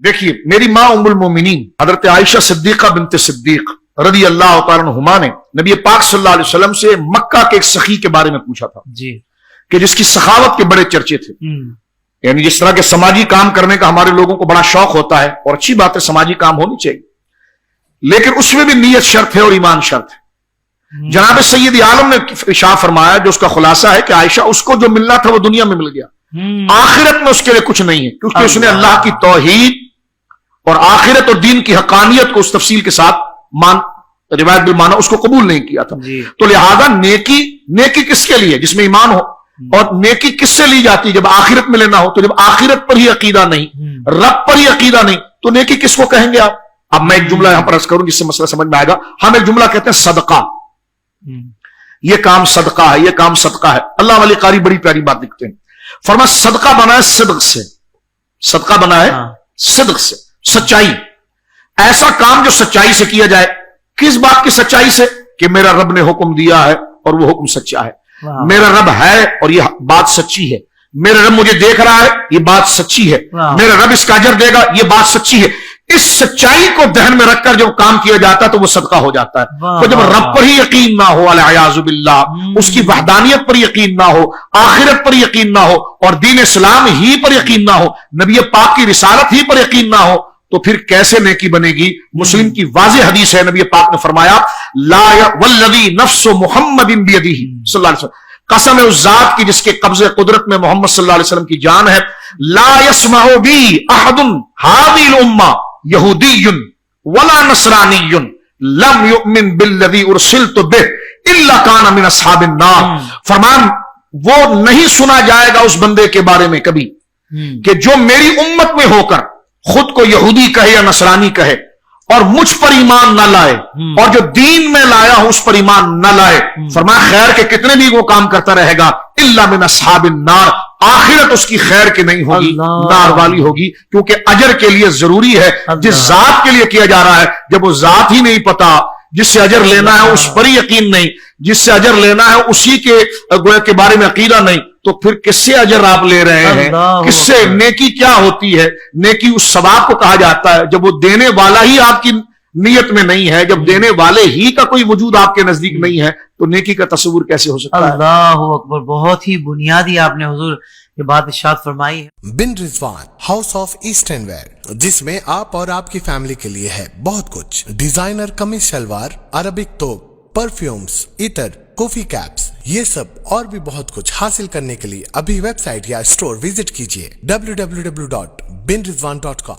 देखिए, मेरी मां उम्मुल मोमिनीन हजरत आयशा सिद्दीका बिनते सिद्दीक रदी अल्लाह तआला अन्हुमा ने नबी पाक सल्लल्लाहु अलैहि वसल्लम से मक्का के एक सखी के बारे में पूछा था जी, कि जिसकी सखावत के बड़े चर्चे थे। यानी जिस तरह के समाजी काम करने का हमारे लोगों को बड़ा शौक होता है, और अच्छी बात है, समाजी काम होनी चाहिए, लेकिन उसमें भी नीयत शर्त है और ईमान शर्त है। जनाब सैयद आलम ने इरशाद फरमाया, जो उसका खुलासा है कि आयशा उसको जो मिलना था वो दुनिया में मिल गया, आखिरत में उसके लिए कुछ नहीं है, क्योंकि उसने अल्लाह की तौहीद और आखिरत और दीन की हकानियत को उस तफसील के साथ रिवायत बिल माना उसको कबूल नहीं किया था। तो लिहाजा नेकी किसके लिए? जिसमें ईमान हो। और नेकी किससे ली जाती है? जब आखिरत में लेना हो। तो जब आखिरत पर ही अकीदा नहीं, रब पर ही अकीदा नहीं, तो नेकी किसको कहेंगे आप? अब मैं एक जुमला यहां पर अर्ज करूं जिससे मसला समझ में आएगा। हम एक जुमला कहते हैं सदका, ये काम सदका है, ये काम सदका है। अल्लाह वाली कारी बड़ी प्यारी बात लिखते हैं, फरमा सदका बना है सिद्क से, सदका बना है सिद्क से, सच्चाई। ऐसा काम जो सच्चाई से किया जाए। किस बात की सच्चाई से? कि मेरा रब ने हुक्म दिया है और वो हुक्म सच्चा है, मेरा रब है और यह बात सच्ची है, मेरा रब मुझे देख रहा है, ये बात सच्ची है, मेरा रब इसका अजर देगा, ये बात सच्ची है। इस सच्चाई को ध्यान में रखकर जब काम किया जाता है तो वो सदका हो जाता है। तो जब रब पर ही यकीन ना हो, अलियाज़ु बिल्लाह, उसकी वहदानियत पर यकीन ना हो, आखिरत पर यकीन ना हो, और दीन इस्लाम ही पर यकीन ना हो, नबी पाक की रिसालत ही पर यकीन ना हो, तो फिर कैसे नेकी बनेगी? मुस्लिम की वाज़ेह हदीस है, नबी पाक ने फरमाया, ला वल्लज़ी नफ्सु मुहम्मदिन बियदिही सल्लल्लाहु अलैहि वसल्लम, कसम है उस जात की जिसके कब्ज़े कुदरत में मोहम्मद सल्लल्लाहु अलैहि वसल्लम की जान है, ला यस्मउ बी अहदुन हादिल उम्मा यहूदियुन वला नसरानियुन लम युमिन बिल्लज़ी उरसिलतु बिह इल्ला काना मिन अस्हाबिन नार। फरमान वो नहीं सुना जाएगा उस बंदे के बारे में कभी कि जो मेरी उम्मत में होकर खुद को यहूदी कहे या नसरानी कहे और मुझ पर ईमान न लाए, और जो दीन में लाया हूं उस पर ईमान न लाए, फरमाया खैर के कितने भी वो काम करता रहेगा, इल्ला मिन अस्हाबिन नार, आखिरत उसकी खैर की नहीं होगी, नार वाली होगी। क्योंकि अजर के लिए जरूरी है जिस जात के लिए किया जा रहा है, जब वो जात ही नहीं पता, जिससे अजर लेना है उस पर ही यकीन नहीं, जिससे अजर लेना है उसी के बारे में अकीदा नहीं, तो फिर किससे अजर आप ले रहे हैं? किससे? नेकी क्या होती है? नेकी उस सवाब को कहा जाता है जब वो देने वाला ही आपकी नीयत में नहीं है, जब देने वाले ही का कोई वजूद आपके नजदीक नहीं है, तो नेकी का तस्वुर कैसे हो सकता है? अल्लाहु अकबर, बहुत ही बुनियादी आपने हुजूर ये बात इरशाद फरमाई है। बिन Rizwan house of eastern wear, जिसमें आप और आपकी फैमिली के लिए है बहुत कुछ। डिजाइनर कमीज शलवार, अरबिक तोप, परफ्यूम्स, इतर, कॉफी कैप्स, ये सब और भी बहुत कुछ हासिल करने के लिए अभी वेबसाइट या स्टोर विजिट कीजिए www.binrizwan.com।